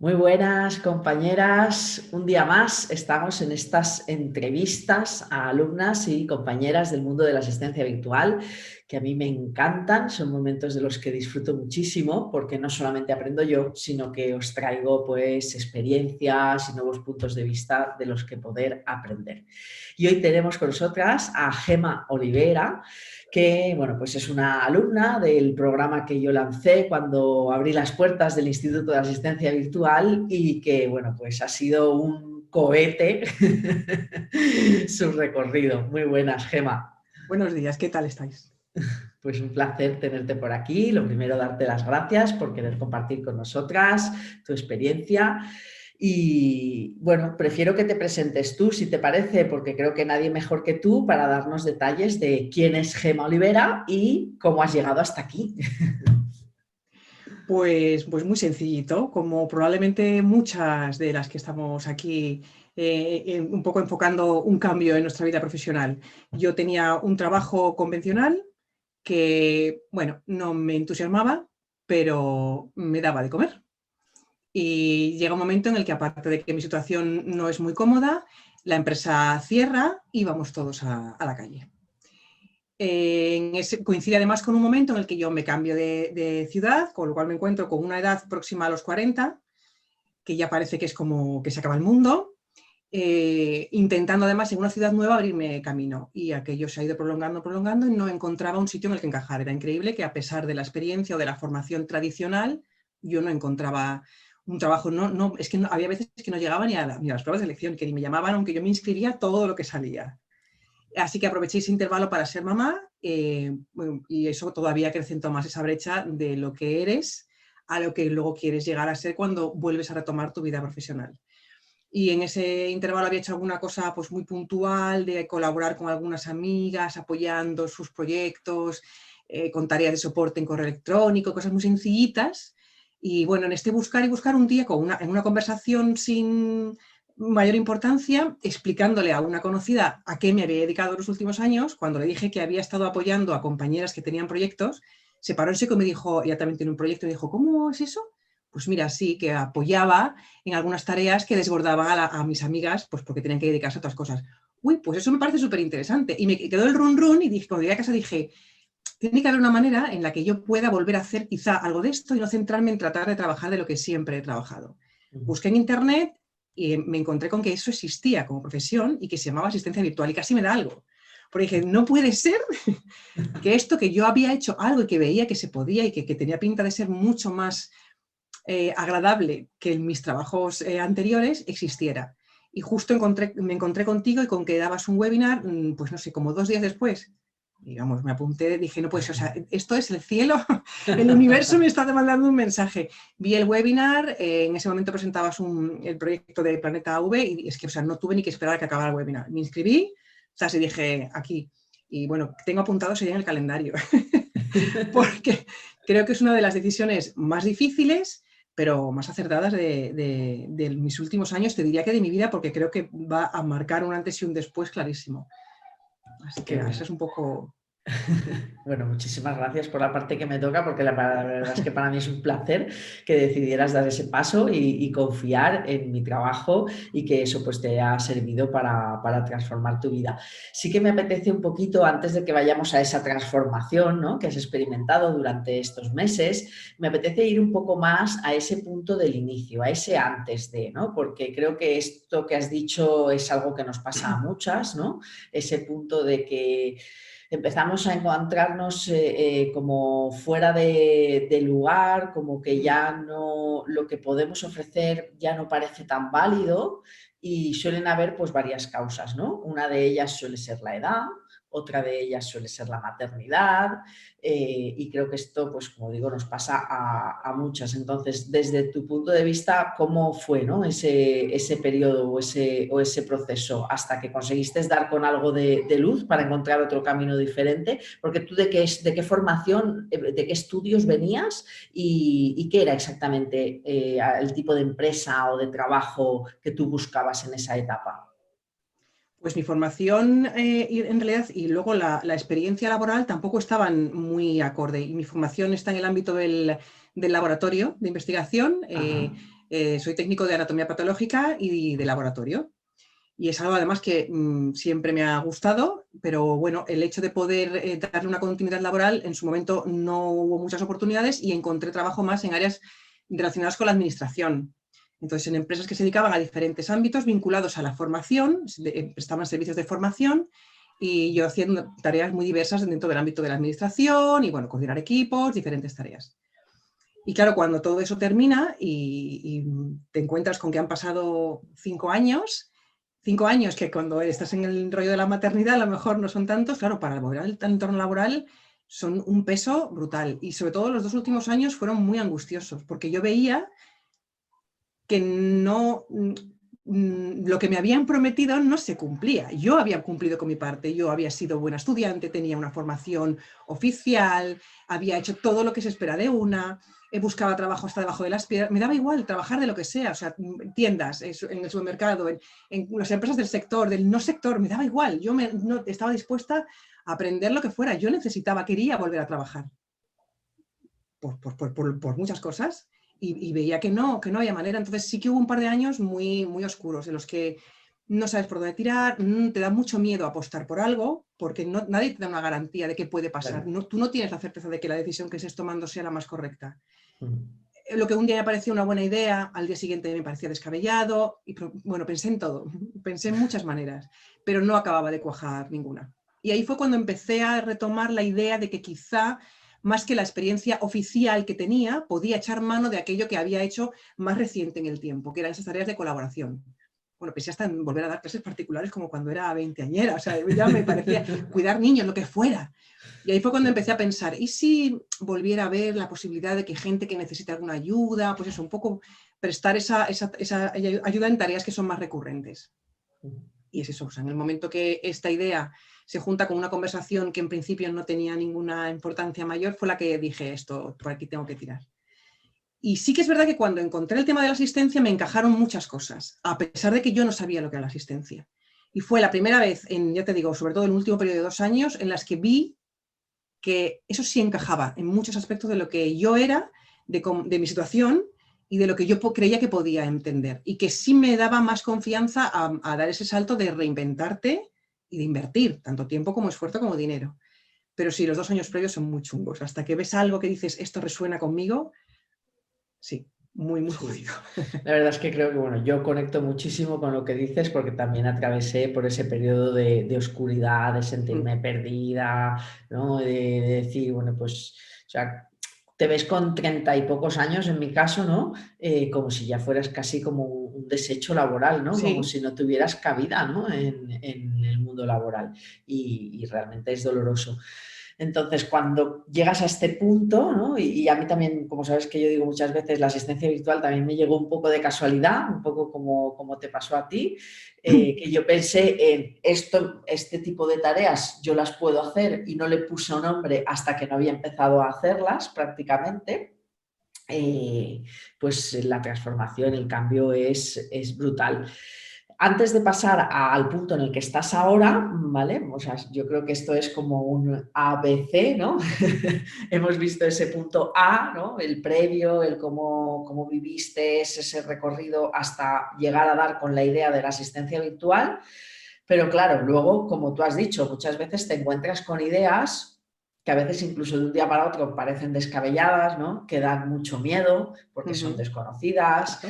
Muy buenas, compañeras. Un día más estamos en estas entrevistas a alumnas y compañeras del mundo de la asistencia virtual, que a mí me encantan. Son momentos de los que disfruto muchísimo porque no solamente aprendo yo, sino que os traigo pues experiencias y nuevos puntos de vista de los que poder aprender. Y hoy tenemos con nosotras a Gema Olivera, que bueno, pues es una alumna del programa que yo lancé cuando abrí las puertas del Instituto de Asistencia Virtual y que bueno, pues ha sido un cohete su recorrido. Muy buenas, Gema. Buenos días, ¿qué tal estáis? Pues un placer tenerte por aquí. Lo primero, darte las gracias por querer compartir con nosotras tu experiencia. Y bueno, prefiero que te presentes tú, si te parece, porque creo que nadie mejor que tú para darnos detalles de quién es Gema Olivera y cómo has llegado hasta aquí. Pues muy sencillito, como probablemente muchas de las que estamos aquí un poco enfocando un cambio en nuestra vida profesional. Yo tenía un trabajo convencional que, bueno, no me entusiasmaba, pero me daba de comer. Y llega un momento en el que, aparte de que mi situación no es muy cómoda, la empresa cierra y vamos todos a la calle. Coincide además con un momento en el que yo me cambio de ciudad, con lo cual me encuentro con una edad próxima a los 40, que ya parece que es como que se acaba el mundo, intentando además en una ciudad nueva abrirme camino. Y aquello se ha ido prolongando y no encontraba un sitio en el que encajar. Era increíble que, a pesar de la experiencia o de la formación tradicional, yo no encontraba un trabajo. Es que había veces que no llegaba ni a las pruebas de elección, que ni me llamaban, aunque yo me inscribía todo lo que salía. Así que aproveché ese intervalo para ser mamá, y eso todavía acrecentó más esa brecha de lo que eres a lo que luego quieres llegar a ser cuando vuelves a retomar tu vida profesional. Y en ese intervalo había hecho alguna cosa pues muy puntual, de colaborar con algunas amigas, apoyando sus proyectos, con tareas de soporte en correo electrónico, cosas muy sencillitas. Y bueno, en este buscar y buscar, un día en una conversación sin mayor importancia, explicándole a una conocida a qué me había dedicado los últimos años, cuando le dije que había estado apoyando a compañeras que tenían proyectos, se paró en seco y me dijo: ella también tiene un proyecto, y me dijo: ¿cómo es eso? Pues mira, sí, que apoyaba en algunas tareas que desbordaban a mis amigas, pues porque tenían que dedicarse a otras cosas. Uy, pues eso me parece súper interesante. Y me quedó el run run, y dije, cuando llegué a casa dije: tiene que haber una manera en la que yo pueda volver a hacer quizá algo de esto y no centrarme en tratar de trabajar de lo que siempre he trabajado. Busqué en internet y me encontré con que eso existía como profesión y que se llamaba asistencia virtual, y casi me da algo. Porque dije, no puede ser que esto, que yo había hecho algo y que veía que se podía y que tenía pinta de ser mucho más agradable que en mis trabajos anteriores, existiera. Y justo me encontré contigo y con que dabas un webinar, pues no sé, como 2 días después. Digamos, me apunté, dije: no, pues, o sea, esto es el cielo, el universo me está mandando un mensaje. Vi el webinar, en ese momento presentabas el proyecto de Planeta V, y es que, o sea, no tuve ni que esperar a que acabara el webinar. Me inscribí, o sea, se dije: aquí. Y bueno, tengo apuntado sería en el calendario, porque creo que es una de las decisiones más difíciles, pero más acertadas de mis últimos años, te diría que de mi vida, porque creo que va a marcar un antes y un después clarísimo. Así Qué que eso bueno. es un poco... Bueno, muchísimas gracias por la parte que me toca, porque la verdad es que para mí es un placer que decidieras dar ese paso y confiar en mi trabajo y que eso pues te haya servido para transformar tu vida. Sí que me apetece un poquito, antes de que vayamos a esa transformación, ¿no?, que has experimentado durante estos meses, me apetece ir un poco más a ese punto del inicio, a ese antes de, ¿no? Porque creo que esto que has dicho es algo que nos pasa a muchas, ¿no? Ese punto de que empezamos a encontrarnos como fuera de lugar, como que ya no, lo que podemos ofrecer ya no parece tan válido, y suelen haber pues varias causas, ¿no? Una de ellas suele ser la edad, otra de ellas suele ser la maternidad, y creo que esto, pues como digo, nos pasa a muchas. Entonces, desde tu punto de vista, ¿cómo fue, ¿no?, ese periodo o ese proceso hasta que conseguiste dar con algo de luz para encontrar otro camino diferente? Porque tú, de qué formación, de qué estudios venías y qué era exactamente el tipo de empresa o de trabajo que tú buscabas en esa etapa. Pues mi formación, en realidad, y luego la experiencia laboral tampoco estaban muy acorde. Y mi formación está en el ámbito del laboratorio de investigación. Ajá. Soy técnico de anatomía patológica y de laboratorio. Y es algo además que siempre me ha gustado, pero bueno, el hecho de poder darle una continuidad laboral, en su momento no hubo muchas oportunidades y encontré trabajo más en áreas relacionadas con la administración. Entonces, en empresas que se dedicaban a diferentes ámbitos vinculados a la formación, prestaban servicios de formación y yo haciendo tareas muy diversas dentro del ámbito de la administración y, bueno, coordinar equipos, diferentes tareas. Y claro, cuando todo eso termina y te encuentras con que han pasado 5 años que cuando estás en el rollo de la maternidad a lo mejor no son tantos, claro, para volver al entorno laboral son un peso brutal. Y sobre todo los 2 últimos años fueron muy angustiosos, porque yo veía que no, lo que me habían prometido no se cumplía. Yo había cumplido con mi parte, yo había sido buena estudiante, tenía una formación oficial, había hecho todo lo que se espera de una, buscaba trabajo hasta debajo de las piedras, me daba igual trabajar de lo que sea, o sea, tiendas, en el supermercado, en las empresas del sector, del no sector, me daba igual, yo no, estaba dispuesta a aprender lo que fuera, yo quería volver a trabajar por muchas cosas. Y veía que no había manera. Entonces sí que hubo un par de años muy, muy oscuros en los que no sabes por dónde tirar, te da mucho miedo apostar por algo, porque nadie te da una garantía de qué puede pasar. Claro. Tú no tienes la certeza de que la decisión que estés tomando sea la más correcta. Mm. Lo que un día me parecía una buena idea, al día siguiente me parecía descabellado. Y bueno, pensé en todo, pensé en muchas maneras, pero no acababa de cuajar ninguna. Y ahí fue cuando empecé a retomar la idea de que quizá, más que la experiencia oficial que tenía, podía echar mano de aquello que había hecho más reciente en el tiempo, que eran esas tareas de colaboración. Bueno, pensé hasta en volver a dar clases particulares como cuando era veinteañera, o sea, ya me parecía cuidar niños, lo que fuera. Y ahí fue cuando empecé a pensar, ¿y si volviera a ver la posibilidad de que gente que necesita alguna ayuda, pues eso, un poco prestar esa ayuda en tareas que son más recurrentes? Y es eso, o sea, en el momento que esta idea se junta con una conversación que en principio no tenía ninguna importancia mayor, fue la que dije, esto, por aquí tengo que tirar. Y sí que es verdad que cuando encontré el tema de la asistencia me encajaron muchas cosas, a pesar de que yo no sabía lo que era la asistencia. Y fue la primera vez, ya te digo, sobre todo en el último periodo de 2 años, en las que vi que eso sí encajaba en muchos aspectos de lo que yo era, de mi situación y de lo que yo creía que podía entender. Y que sí me daba más confianza a dar ese salto de reinventarte y de invertir, tanto tiempo como esfuerzo como dinero. Pero sí, los 2 años previos son muy chungos. Hasta que ves algo que dices, esto resuena conmigo, sí, muy, muy Sí, jodido. la verdad es que creo que bueno, yo conecto muchísimo con lo que dices porque también atravesé por ese periodo de oscuridad, de sentirme perdida, ¿no? De decir, bueno, pues, o sea, te ves con 30 y pocos años, en mi caso, ¿no? Como si ya fueras casi como un desecho laboral, ¿no? Como Sí, si no tuvieras cabida, ¿no? En el mundo laboral y realmente es doloroso. Entonces, cuando llegas a este punto, ¿no? Y a mí también, como sabes que yo digo muchas veces, la asistencia virtual también me llegó un poco de casualidad, un poco como te pasó a ti, que yo pensé en este tipo de tareas yo las puedo hacer y no le puse un nombre hasta que no había empezado a hacerlas prácticamente. Pues la transformación, el cambio es brutal. Antes de pasar al punto en el que estás ahora, ¿vale? O sea, yo creo que esto es como un ABC, ¿no? Hemos visto ese punto A, ¿no? El previo, el cómo viviste ese recorrido hasta llegar a dar con la idea de la asistencia virtual. Pero claro, luego, como tú has dicho, muchas veces te encuentras con ideas que a veces incluso de un día para otro parecen descabelladas, ¿no? Que dan mucho miedo porque son desconocidas, exacto.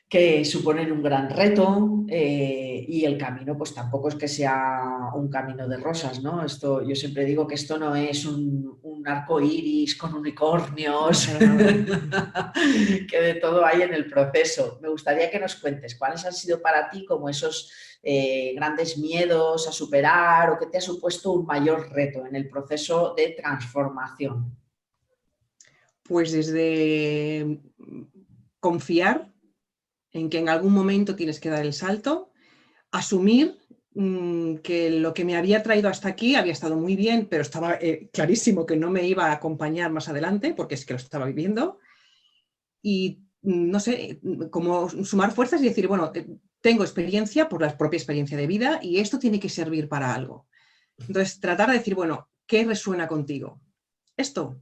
que suponen un gran reto y el camino pues tampoco es que sea un camino de rosas, ¿no? Esto, yo siempre digo que esto no es un arco iris con No, unicornios, para nada. que de todo hay en el proceso. Me gustaría que nos cuentes cuáles han sido para ti como esos grandes miedos a superar o que te ha supuesto un mayor reto en el proceso de transformación. Pues desde confiar en que en algún momento tienes que dar el salto, asumir que lo que me había traído hasta aquí había estado muy bien, pero estaba clarísimo que no me iba a acompañar más adelante, porque es que lo estaba viviendo, y no sé, como sumar fuerzas y decir, bueno, tengo experiencia por la propia experiencia de vida y esto tiene que servir para algo. Entonces, tratar de decir, bueno, ¿qué resuena contigo? Esto,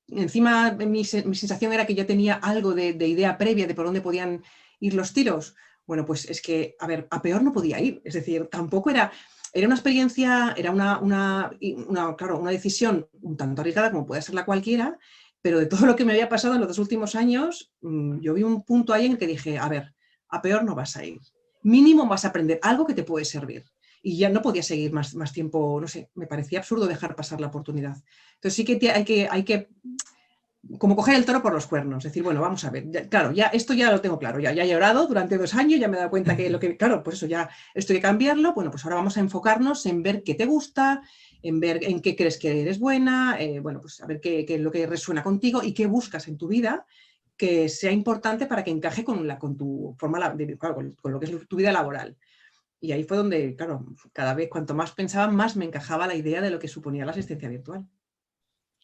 encima mi sensación era que ya tenía algo de idea previa de por dónde podían ir los tiros. Bueno, pues es que, a ver, a peor no podía ir. Es decir, tampoco era una experiencia, era claro, una decisión un tanto arriesgada como puede ser la cualquiera, pero de todo lo que me había pasado en los 2 últimos años, yo vi un punto ahí en el que dije, a ver, a peor no vas a ir. Mínimo vas a aprender algo que te puede servir. Y ya no podía seguir más tiempo, no sé, me parecía absurdo dejar pasar la oportunidad. Entonces sí que hay que como coger el toro por los cuernos, decir, bueno, vamos a ver, claro, ya esto ya lo tengo claro, ya he llorado durante 2 años, ya me he dado cuenta claro, pues eso ya, esto hay que cambiarlo, bueno, pues ahora vamos a enfocarnos en ver qué te gusta, en ver en qué crees que eres buena, bueno, pues a ver qué es lo que resuena contigo y qué buscas en tu vida que sea importante para que encaje con tu forma, claro, con lo que es tu vida laboral. Y ahí fue donde, claro, cada vez cuanto más pensaba, más me encajaba la idea de lo que suponía la asistencia virtual.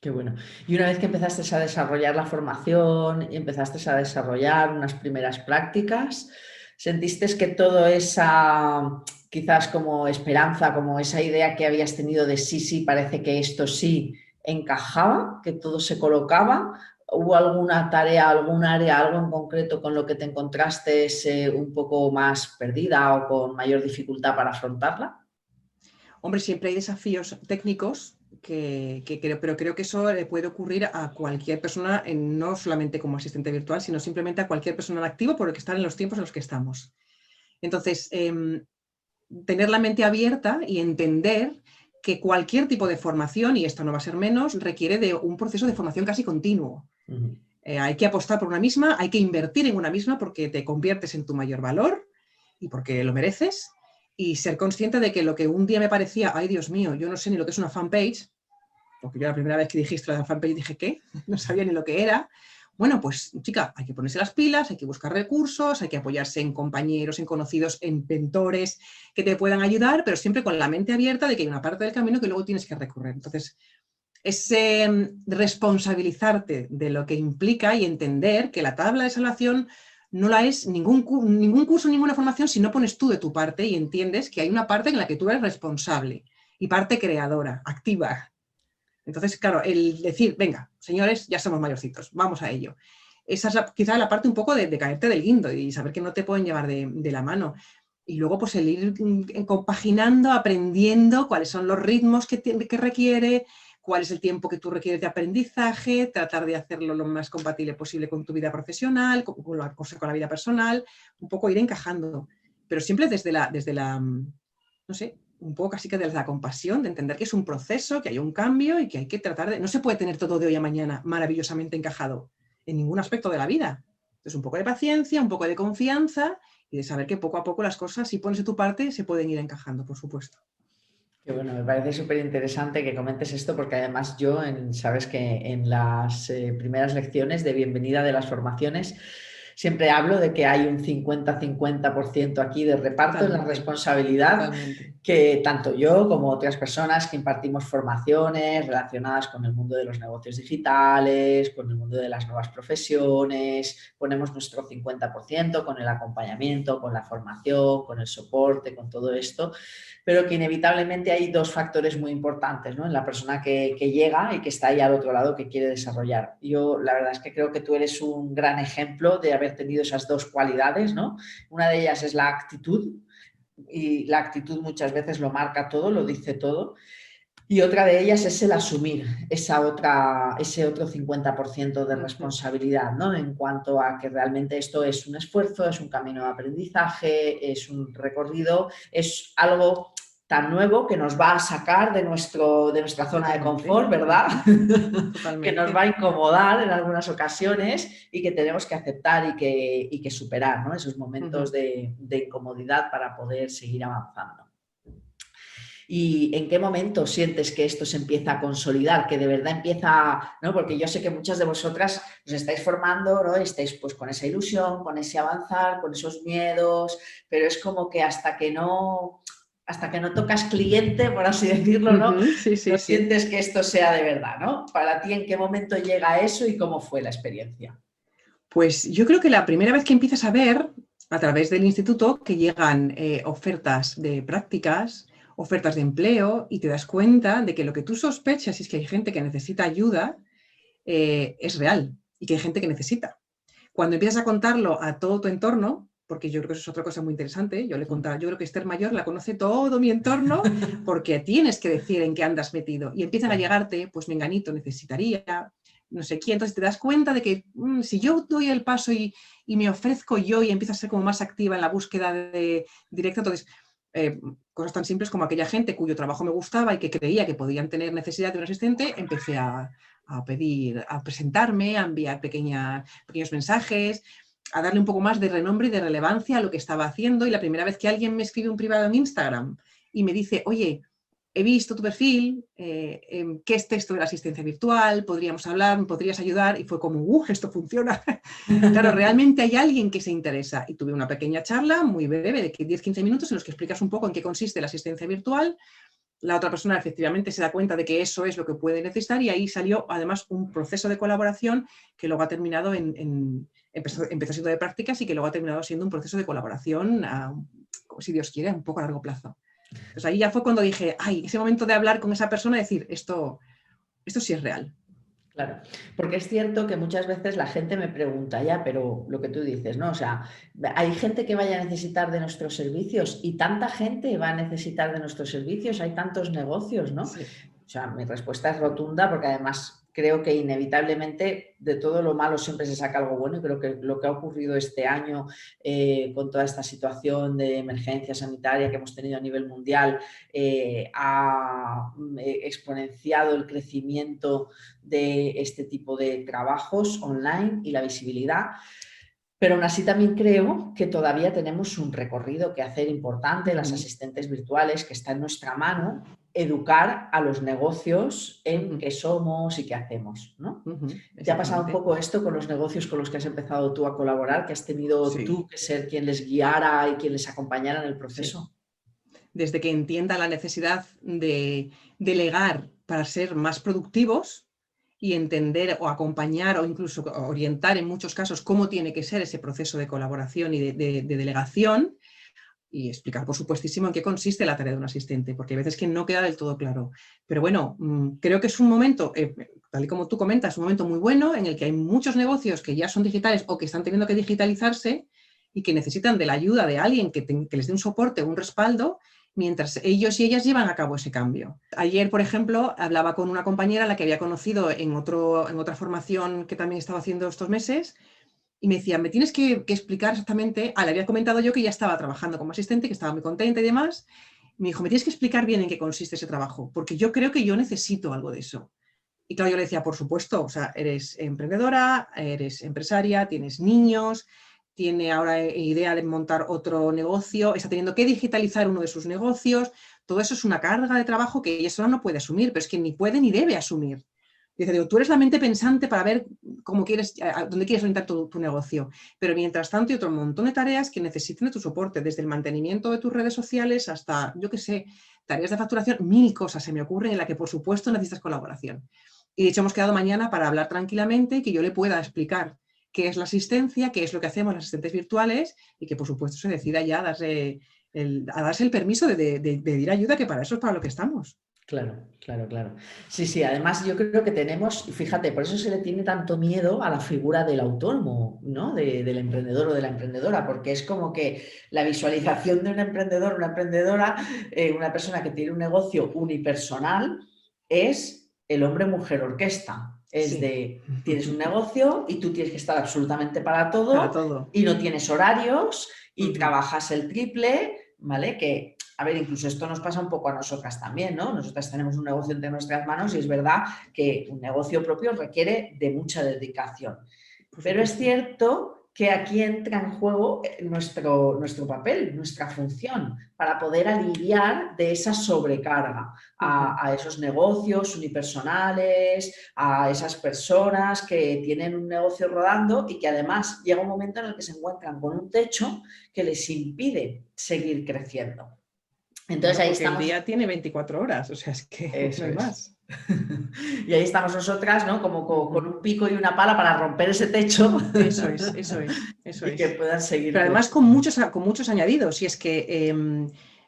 Qué bueno. Y una vez que empezaste a desarrollar la formación y empezaste a desarrollar unas primeras prácticas, ¿sentiste que toda esa, quizás como esperanza, como esa idea que habías tenido de sí, sí, parece que esto sí encajaba, que todo se colocaba? ¿Hubo alguna tarea, algún área, algo en concreto con lo que te encontraste un poco más perdida o con mayor dificultad para afrontarla? Hombre, siempre hay desafíos técnicos pero creo que eso le puede ocurrir a cualquier persona, no solamente como asistente virtual, sino simplemente a cualquier persona en activo por estar en los tiempos en los que estamos. Entonces, tener la mente abierta y entender que cualquier tipo de formación, y esto no va a ser menos, requiere de un proceso de formación casi continuo. Hay que apostar por una misma, hay que invertir en una misma porque te conviertes en tu mayor valor y porque lo mereces, y ser consciente de que lo que un día me parecía, ay Dios mío, yo no sé ni lo que es una fanpage, porque yo la primera vez que dijiste la fanpage dije, ¿qué? No sabía ni lo que era. Bueno, pues chica, hay que ponerse las pilas, hay que buscar recursos, hay que apoyarse en compañeros, en conocidos, en mentores que te puedan ayudar, pero siempre con la mente abierta de que hay una parte del camino que luego tienes que recorrer. Entonces, es responsabilizarte de lo que implica y entender que la tabla de salvación no la es ningún curso, ninguna formación si no pones tú de tu parte y entiendes que hay una parte en la que tú eres responsable y parte creadora, activa. Entonces, claro, el decir, venga, señores, ya somos mayorcitos, vamos a ello. Esa es quizá la parte un poco de caerte del guindo y saber que no te pueden llevar de la mano. Y luego, pues el ir compaginando, aprendiendo cuáles son los ritmos que requiere, cuál es el tiempo que tú requieres de aprendizaje, tratar de hacerlo lo más compatible posible con tu vida profesional, con la vida personal, un poco ir encajando. Pero siempre desde la no sé, un poco casi que desde la compasión, de entender que es un proceso, que hay un cambio y que hay que tratar de... No se puede tener todo de hoy a mañana maravillosamente encajado en ningún aspecto de la vida. Entonces, un poco de paciencia, un poco de confianza y de saber que poco a poco las cosas, si pones de tu parte, se pueden ir encajando, por supuesto. Qué bueno, me parece súper interesante que comentes esto porque además yo, sabes que en las primeras lecciones de bienvenida de las formaciones siempre hablo de que hay un 50-50% aquí de reparto en la responsabilidad, totalmente. que tanto yo como otras personas que impartimos formaciones relacionadas con el mundo de los negocios digitales, con el mundo de las nuevas profesiones, ponemos nuestro 50% con el acompañamiento, con la formación, con el soporte, con todo esto, pero que inevitablemente hay 2 factores muy importantes, ¿no? En la persona que llega y que está ahí al otro lado, que quiere desarrollar. Yo la verdad es que creo que tú eres un gran ejemplo de haber tenido esas 2 cualidades, ¿no? Una de ellas es la actitud, y la actitud muchas veces lo marca todo, lo dice todo. Y otra de ellas es el asumir ese otro 50% de responsabilidad, ¿no? En cuanto a que realmente esto es un esfuerzo, es un camino de aprendizaje, es un recorrido, es algo tan nuevo que nos va a sacar de nuestra zona de confort, ¿verdad? Que nos va a incomodar en algunas ocasiones y que tenemos que aceptar y que superar, ¿no? Esos momentos de incomodidad para poder seguir avanzando. ¿Y en qué momento sientes que esto se empieza a consolidar, que de verdad empieza, ¿no? Porque yo sé que muchas de vosotras os estáis formando, ¿no? Estáis pues con esa ilusión, con ese avanzar, con esos miedos, pero es como que hasta que no tocas cliente, por así decirlo, ¿no? Sí, sí, No sí. sientes que esto sea de verdad, ¿no? Para ti, ¿en qué momento llega eso y cómo fue la experiencia? Pues yo creo que la primera vez que empiezas a ver, a través del instituto, que llegan ofertas de prácticas, ofertas de empleo, y te das cuenta de que lo que tú sospechas es que hay gente que necesita ayuda, es real y que hay gente que necesita. Cuando empiezas a contarlo a todo tu entorno, porque yo creo que eso es otra cosa muy interesante, yo le he contado, yo creo que Esther Mayor la conoce todo mi entorno, porque tienes que decir en qué andas metido, y empiezan a llegarte, pues menganito necesitaría, no sé quién, entonces te das cuenta de que si yo doy el paso y me ofrezco yo y empiezo a ser como más activa en la búsqueda directa, entonces cosas tan simples como aquella gente cuyo trabajo me gustaba y que creía que podían tener necesidad de un asistente, empecé a pedir, a presentarme, a enviar pequeños mensajes, a darle un poco más de renombre y de relevancia a lo que estaba haciendo. Y la primera vez que alguien me escribe un privado en Instagram y me dice, oye, he visto tu perfil, ¿qué es esto de la asistencia virtual? ¿Podríamos hablar? ¿Me podrías ayudar? Y fue como, esto funciona. Claro, realmente hay alguien que se interesa. Y tuve una pequeña charla muy breve de 10-15 minutos en los que explicas un poco en qué consiste la asistencia virtual. La otra persona efectivamente se da cuenta de que eso es lo que puede necesitar y ahí salió además un proceso de colaboración que luego ha terminado empezó siendo de prácticas y que luego ha terminado siendo un proceso de colaboración, si Dios quiere, un poco a largo plazo. Entonces ahí ya fue cuando dije, ese momento de hablar con esa persona y decir, esto sí es real. Claro, porque es cierto que muchas veces la gente me pregunta, ya, pero lo que tú dices, ¿no? O sea, hay gente que vaya a necesitar de nuestros servicios y tanta gente va a necesitar de nuestros servicios, hay tantos negocios, ¿no? Sí. O sea, mi respuesta es rotunda porque además creo que inevitablemente de todo lo malo siempre se saca algo bueno y creo que lo que ha ocurrido este año con toda esta situación de emergencia sanitaria que hemos tenido a nivel mundial ha exponenciado el crecimiento de este tipo de trabajos online y la visibilidad. Pero aún así también creo que todavía tenemos un recorrido que hacer importante, las asistentes virtuales, que está en nuestra mano, educar a los negocios en qué somos y qué hacemos, ¿no? ¿Te ha pasado un poco esto con los negocios con los que has empezado tú a colaborar, que has tenido tú que ser quien les guiara y quien les acompañara en el proceso? Sí. Desde que entienda la necesidad de delegar para ser más productivos y entender o acompañar o incluso orientar en muchos casos cómo tiene que ser ese proceso de colaboración y de delegación y explicar, por supuestísimo, en qué consiste la tarea de un asistente, porque hay veces que no queda del todo claro. Pero bueno, creo que es un momento, tal y como tú comentas, un momento muy bueno en el que hay muchos negocios que ya son digitales o que están teniendo que digitalizarse y que necesitan de la ayuda de alguien que les dé un soporte o un respaldo mientras ellos y ellas llevan a cabo ese cambio. Ayer, por ejemplo, hablaba con una compañera a la que había conocido en otra formación que también estaba haciendo estos meses y me decía, me tienes que explicar exactamente, le había comentado yo que ya estaba trabajando como asistente, que estaba muy contenta y demás, y me dijo, me tienes que explicar bien en qué consiste ese trabajo, porque yo creo que yo necesito algo de eso. Y claro, yo le decía, por supuesto, o sea, eres emprendedora, eres empresaria, tienes niños, tiene ahora idea de montar otro negocio, está teniendo que digitalizar uno de sus negocios, todo eso es una carga de trabajo que ella sola no puede asumir, pero es que ni puede ni debe asumir. Dice, tú eres la mente pensante para ver cómo quieres, dónde quieres orientar tu negocio, pero mientras tanto hay otro montón de tareas que necesitan de tu soporte, desde el mantenimiento de tus redes sociales hasta, yo qué sé, tareas de facturación, 1000 cosas se me ocurren en las que por supuesto necesitas colaboración. Y de hecho hemos quedado mañana para hablar tranquilamente y que yo le pueda explicar qué es la asistencia, qué es lo que hacemos las asistentes virtuales y que por supuesto se decida ya a darse el permiso de pedir ayuda, que para eso es para lo que estamos. Claro, claro, claro. Sí, sí, además yo creo que tenemos, y fíjate, por eso se le tiene tanto miedo a la figura del autónomo, ¿no? Del emprendedor o de la emprendedora, porque es como que la visualización de un emprendedor, una emprendedora, una persona que tiene un negocio unipersonal, es el hombre-mujer orquesta. Es de, tienes un negocio y tú tienes que estar absolutamente para todo. Y no tienes horarios y trabajas el triple, ¿vale? Que a ver, incluso esto nos pasa un poco a nosotras también, ¿no? Nosotras tenemos un negocio entre nuestras manos y es verdad que un negocio propio requiere de mucha dedicación. Pero es cierto que aquí entra en juego nuestro papel, nuestra función, para poder aliviar de esa sobrecarga a esos negocios unipersonales, a esas personas que tienen un negocio rodando y que además llega un momento en el que se encuentran con un techo que les impide seguir creciendo. Entonces bueno, ahí estamos. El día tiene 24 horas, o sea, es que Eso no hay es. más. Y ahí estamos nosotras, ¿no? Como con un pico y una pala para romper ese techo. Eso es. Y que puedan seguir. Pero además con muchos añadidos, y es que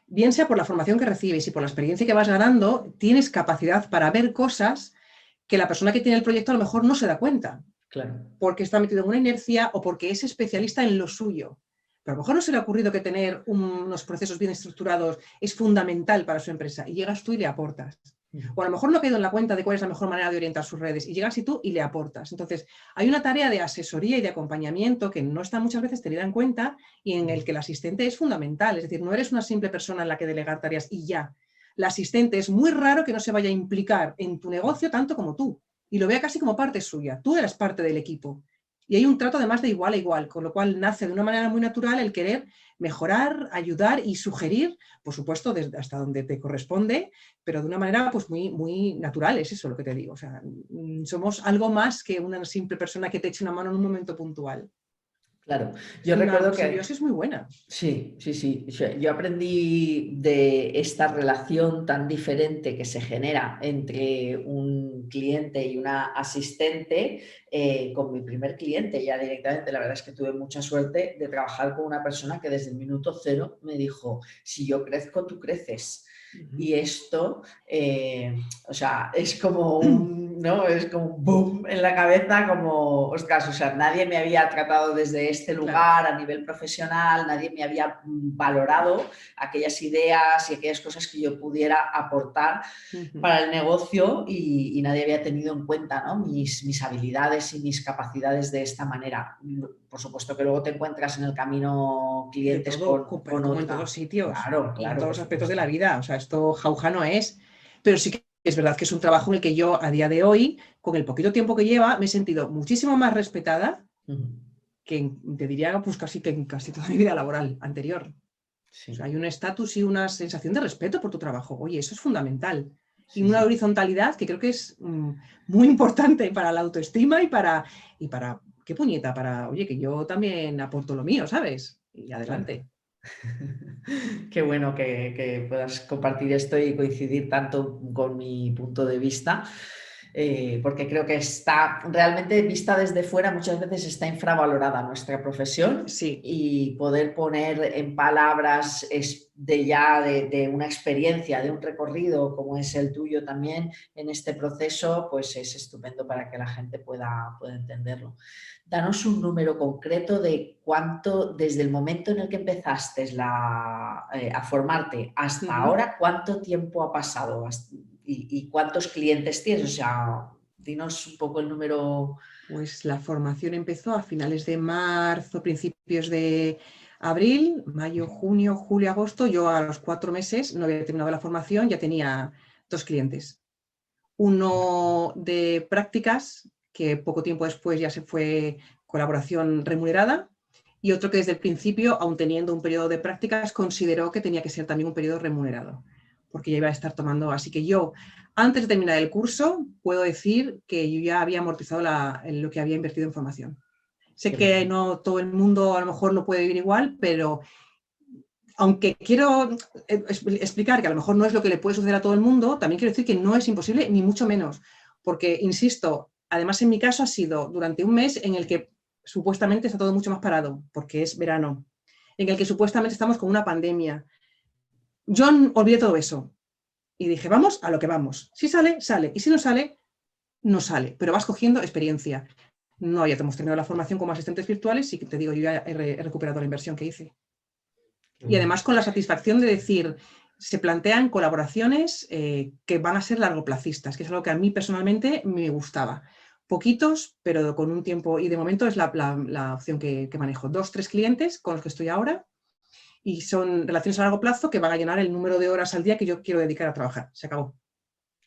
bien sea por la formación que recibes y por la experiencia que vas ganando, tienes capacidad para ver cosas que la persona que tiene el proyecto a lo mejor no se da cuenta, Claro. porque está metido en una inercia o porque es especialista en lo suyo. Pero a lo mejor no se le ha ocurrido que tener unos procesos bien estructurados es fundamental para su empresa y llegas tú y le aportas. O a lo mejor no ha caído en la cuenta de cuál es la mejor manera de orientar sus redes y llegas y tú y le aportas. Entonces, hay una tarea de asesoría y de acompañamiento que no está muchas veces tenida en cuenta y en el que el asistente es fundamental. Es decir, no eres una simple persona en la que delegar tareas y ya. La asistente es muy raro que no se vaya a implicar en tu negocio tanto como tú y lo vea casi como parte suya. Tú eres parte del equipo. Y hay un trato además de igual a igual, con lo cual nace de una manera muy natural el querer mejorar, ayudar y sugerir, por supuesto, desde hasta donde te corresponde, pero de una manera pues muy, muy natural, es eso lo que te digo. O sea, somos algo más que una simple persona que te eche una mano en un momento puntual. Claro, Es yo una recuerdo que simbiosis muy buena. sí, sí, sí. O sea, yo aprendí de esta relación tan diferente que se genera entre un cliente y una asistente con mi primer cliente ya directamente. La verdad es que tuve mucha suerte de trabajar con una persona que desde el minuto cero me dijo, si yo crezco, tú creces. Y esto, o sea, es como un, ¿no? Es como un boom en la cabeza, como, ostras, o sea, nadie me había tratado desde este Claro. lugar a nivel profesional, nadie me había valorado aquellas ideas y aquellas cosas que yo pudiera aportar para el negocio y nadie había tenido en cuenta, ¿no? mis habilidades y mis capacidades de esta manera. Por supuesto que luego te encuentras en el camino De clientes todo, con como en otra. todos sitios Claro, y en claro, todos por los aspectos de la supuesto. vida. O sea, esto jauja no es. Pero sí que es verdad que es un trabajo en el que yo, a día de hoy, con el poquito tiempo que lleva, me he sentido muchísimo más respetada que te diría pues casi que en casi toda mi vida laboral anterior. O sea, Sí, hay un estatus y una sensación de respeto por tu trabajo. Oye, eso es fundamental. Y sí, una sí. horizontalidad que creo que es muy importante para la autoestima y para, qué puñeta, para, oye, que yo también aporto lo mío, ¿sabes? Y Claro. adelante. Qué bueno que puedas compartir esto y coincidir tanto con mi punto de vista, porque creo que está realmente vista desde fuera, muchas veces está infravalorada nuestra profesión Sí, y poder poner en palabras de ya de una experiencia, de un recorrido como es el tuyo también en este proceso, pues es estupendo para que la gente pueda entenderlo. Danos un número concreto de cuánto, desde el momento en el que empezaste a formarte hasta ujú. ahora, cuánto tiempo ha pasado y cuántos clientes tienes. O sea, dinos un poco el número. Pues la formación empezó a finales de marzo, principios de abril, mayo, junio, julio, agosto. Yo a los 4 meses no había terminado la formación, ya tenía 2 clientes. Uno de prácticas, que poco tiempo después ya se fue colaboración remunerada, y otro que desde el principio, aun teniendo un periodo de prácticas, consideró que tenía que ser también un periodo remunerado, porque ya iba a estar tomando. Así que yo, antes de terminar el curso, puedo decir que yo ya había amortizado lo que había invertido en formación. Sé Qué que bueno. no todo el mundo a lo mejor lo puede vivir igual, pero aunque quiero explicar que a lo mejor no es lo que le puede suceder a todo el mundo, también quiero decir que no es imposible, ni mucho menos. Porque, insisto, además en mi caso ha sido durante un mes en el que supuestamente está todo mucho más parado, porque es verano, en el que supuestamente estamos con una pandemia. Yo olvidé todo eso y dije, vamos a lo que vamos. Si sale, sale. Y si no sale, no sale. Pero vas cogiendo experiencia. No, ya te hemos terminado la formación como asistentes virtuales y te digo, yo ya he recuperado la inversión que hice. Qué Y bueno. además con la satisfacción de decir, se plantean colaboraciones que van a ser largoplacistas, que es algo que a mí personalmente me gustaba. Poquitos, pero con un tiempo, y de momento es la opción que manejo. 2, 3 clientes con los que estoy ahora, y son relaciones a largo plazo que van a llenar el número de horas al día que yo quiero dedicar a trabajar. Se acabó.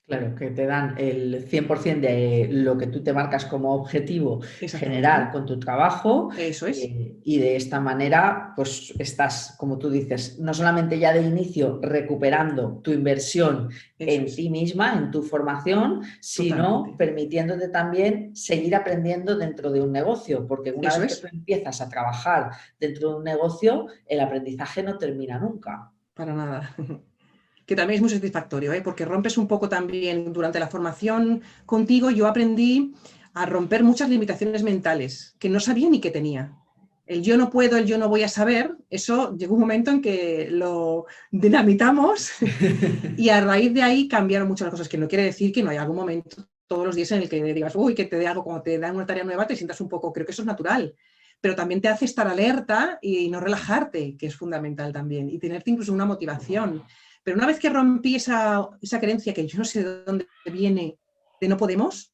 Claro, que te dan el 100% de lo que tú te marcas como objetivo generar Exactamente. con tu trabajo Eso es. y de esta manera pues estás, como tú dices, no solamente ya de inicio recuperando tu inversión Eso en es. ti misma, en tu formación, sino Totalmente. permitiéndote también seguir aprendiendo dentro de un negocio, porque una Eso vez que tú es. empiezas a trabajar dentro de un negocio, el aprendizaje no termina nunca. Para nada. Que también es muy satisfactorio, ¿eh? Porque rompes un poco también durante la formación contigo. Yo aprendí a romper muchas limitaciones mentales que no sabía ni que tenía. El yo no puedo, el yo no voy a saber, eso llegó un momento en que lo dinamitamos y a raíz de ahí cambiaron muchas cosas, que no quiere decir que no haya algún momento todos los días en el que digas, uy, que te dé algo, cuando te dan una tarea nueva, te sientas un poco, creo que eso es natural, pero también te hace estar alerta y no relajarte, que es fundamental también, y tenerte incluso una motivación. Pero una vez que rompí esa creencia, que yo no sé de dónde viene, de no podemos,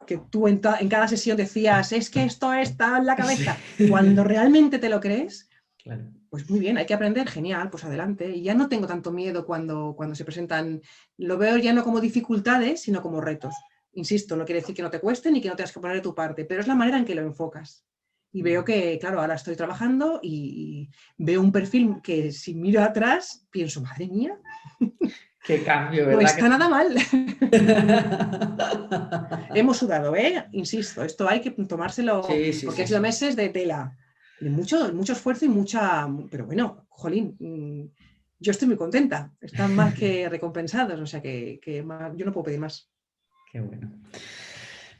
que tú en cada sesión decías, es que esto está en la cabeza, cuando realmente te lo crees, Claro. pues muy bien, hay que aprender, genial, pues adelante. Y ya no tengo tanto miedo cuando se presentan, lo veo ya no como dificultades, sino como retos. Insisto, no quiere decir que no te cueste ni que no tengas que poner de tu parte, pero es la manera en que lo enfocas. Y veo que, claro, ahora estoy trabajando y veo un perfil que si miro atrás, pienso, madre mía, Qué cambio, no ¿verdad? está nada mal. Hemos sudado, ¿eh? Insisto, esto hay que tomárselo, Sí, sí, porque sí, ha sido sí. meses de tela, de mucho esfuerzo y mucha... Pero bueno, jolín, yo estoy muy contenta, están más que recompensados, o sea que yo no puedo pedir más. Qué bueno.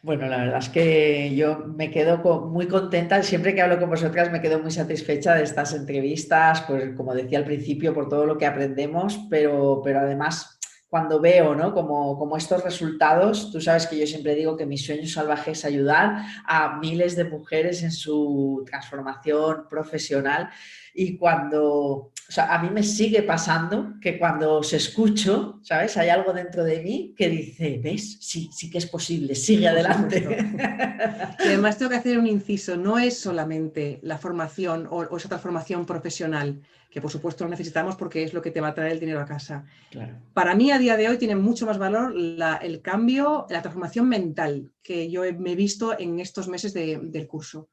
Bueno, la verdad es que yo me quedo muy contenta, siempre que hablo con vosotras me quedo muy satisfecha de estas entrevistas, pues como decía al principio, por todo lo que aprendemos, pero además cuando veo, ¿no? Como estos resultados, tú sabes que yo siempre digo que mi sueño salvaje es ayudar a miles de mujeres en su transformación profesional y cuando, o sea, a mí me sigue pasando que cuando os escucho, ¿sabes? Hay algo dentro de mí que dice, ¿ves? Sí, sí que es posible, sigue Por supuesto. adelante. Y además tengo que hacer un inciso, no es solamente la formación o esa transformación profesional, que por supuesto lo necesitamos porque es lo que te va a traer el dinero a casa. Claro. Para mí a día de hoy tiene mucho más valor el cambio, la transformación mental que yo me he visto en estos meses del curso.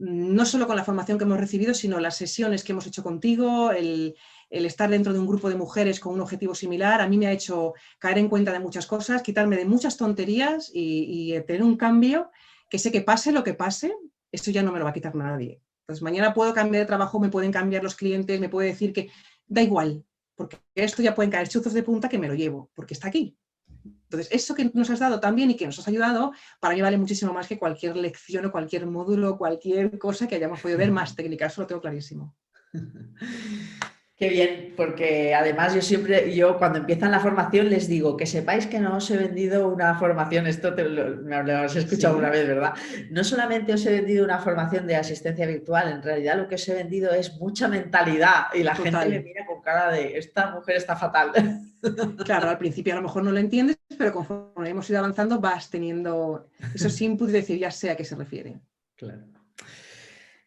No solo con la formación que hemos recibido, sino las sesiones que hemos hecho contigo, el estar dentro de un grupo de mujeres con un objetivo similar, a mí me ha hecho caer en cuenta de muchas cosas, quitarme de muchas tonterías y tener un cambio que sé que pase lo que pase, esto ya no me lo va a quitar nadie. Entonces mañana puedo cambiar de trabajo, me pueden cambiar los clientes, me puede decir que da igual, porque esto ya pueden caer chuzos de punta que me lo llevo, porque está aquí. Entonces, eso que nos has dado también y que nos has ayudado, para mí vale muchísimo más que cualquier lección o cualquier módulo, cualquier cosa que hayamos podido ver más técnica, eso lo tengo clarísimo. Qué bien, porque además yo cuando empiezan la formación les digo que sepáis que no os he vendido una formación, esto me lo has escuchado Sí, una vez, ¿verdad? No solamente os he vendido una formación de asistencia virtual, en realidad lo que os he vendido es mucha mentalidad y la gente me total. mira con cara de, esta mujer está fatal. Claro, al principio a lo mejor no lo entiendes, pero conforme hemos ido avanzando vas teniendo esos inputs y decir, ya sé a qué se refiere. Claro.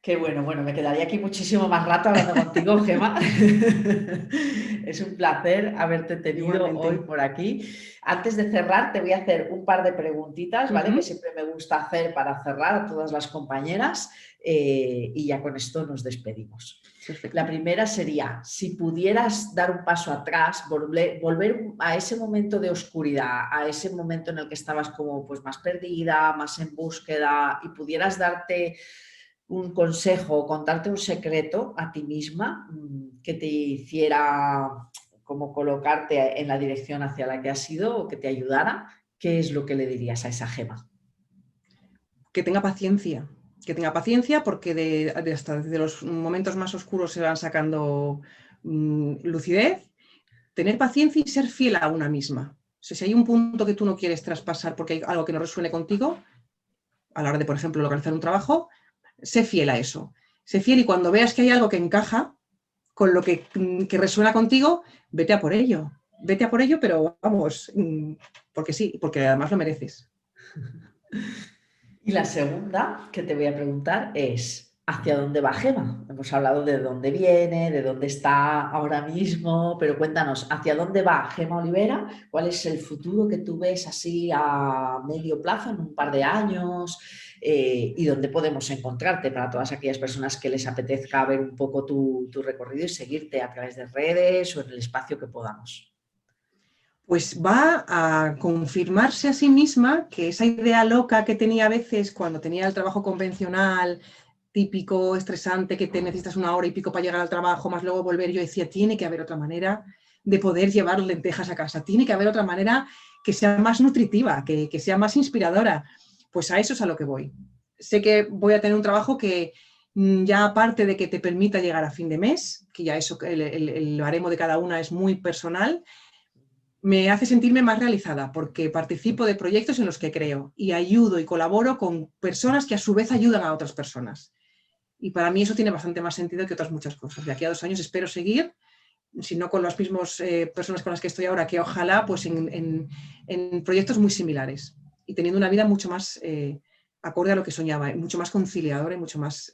Qué bueno, bueno, me quedaría aquí muchísimo más rato hablando contigo, Gemma. Es un placer haberte tenido hoy Igualmente. por aquí. Antes de cerrar, te voy a hacer un par de preguntitas, ¿vale? Que Uh-huh. siempre me gusta hacer para cerrar a todas las compañeras y ya con esto nos despedimos. La Perfecto. primera sería, si pudieras dar un paso atrás, volver a ese momento de oscuridad, a ese momento en el que estabas como pues más perdida, más en búsqueda y pudieras darte un consejo, contarte un secreto a ti misma que te hiciera como colocarte en la dirección hacia la que has ido o que te ayudara, ¿qué es lo que le dirías a esa Gema? Que tenga paciencia porque hasta desde los momentos más oscuros se van sacando lucidez, tener paciencia y ser fiel a una misma. O sea, si hay un punto que tú no quieres traspasar porque hay algo que no resuene contigo, a la hora de, por ejemplo, localizar un trabajo, sé fiel a eso. Sé fiel y cuando veas que hay algo que encaja con lo que resuena contigo, vete a por ello. Vete a por ello, pero vamos, porque sí, porque además lo mereces. Y la segunda que te voy a preguntar es, ¿hacia dónde va Gema? Hemos hablado de dónde viene, de dónde está ahora mismo, pero cuéntanos, ¿hacia dónde va Gema Olivera? ¿Cuál es el futuro que tú ves así a medio plazo, en un par de años? ¿Y dónde podemos encontrarte para todas aquellas personas que les apetezca ver un poco tu recorrido y seguirte a través de redes o en el espacio que podamos? Pues va a confirmarse a sí misma que esa idea loca que tenía a veces cuando tenía el trabajo convencional, típico, estresante, que te necesitas una hora y pico para llegar al trabajo, más luego volver, yo decía, tiene que haber otra manera de poder llevar lentejas a casa, tiene que haber otra manera que sea más nutritiva, que sea más inspiradora. Pues a eso es a lo que voy. Sé que voy a tener un trabajo que ya aparte de que te permita llegar a fin de mes, que ya eso, el baremo de cada una es muy personal, me hace sentirme más realizada porque participo de proyectos en los que creo y ayudo y colaboro con personas que a su vez ayudan a otras personas. Y para mí eso tiene bastante más sentido que otras muchas cosas. De aquí a 2 años espero seguir, si no con las mismas personas con las que estoy ahora, que ojalá pues en proyectos muy similares y teniendo una vida mucho más acorde a lo que soñaba, mucho más conciliadora y mucho más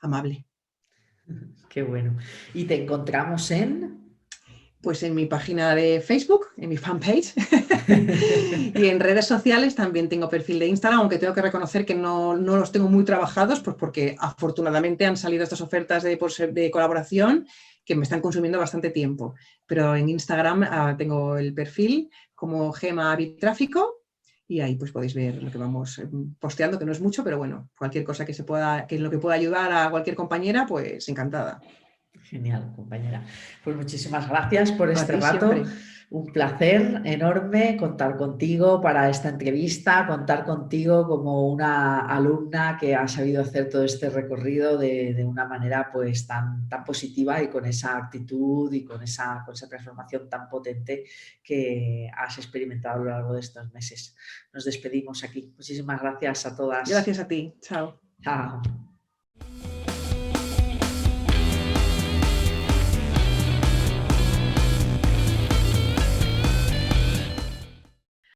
amable. Qué bueno. Y te encontramos en... Pues en mi página de Facebook, en mi fanpage y en redes sociales también tengo perfil de Instagram, aunque tengo que reconocer que no los tengo muy trabajados, pues porque afortunadamente han salido estas ofertas de colaboración que me están consumiendo bastante tiempo. Pero en Instagram tengo el perfil como Gema Bitráfico y ahí pues podéis ver lo que vamos posteando, que no es mucho, pero bueno, cualquier cosa que en lo que pueda ayudar a cualquier compañera, pues encantada. Genial, compañera. Pues muchísimas gracias por A este ti rato. siempre. Un placer enorme contar contigo para esta entrevista, contar contigo como una alumna que ha sabido hacer todo este recorrido de una manera pues tan positiva y con esa actitud y con esa transformación tan potente que has experimentado a lo largo de estos meses. Nos despedimos aquí. Muchísimas gracias a todas. Gracias a ti. Chao. Chao.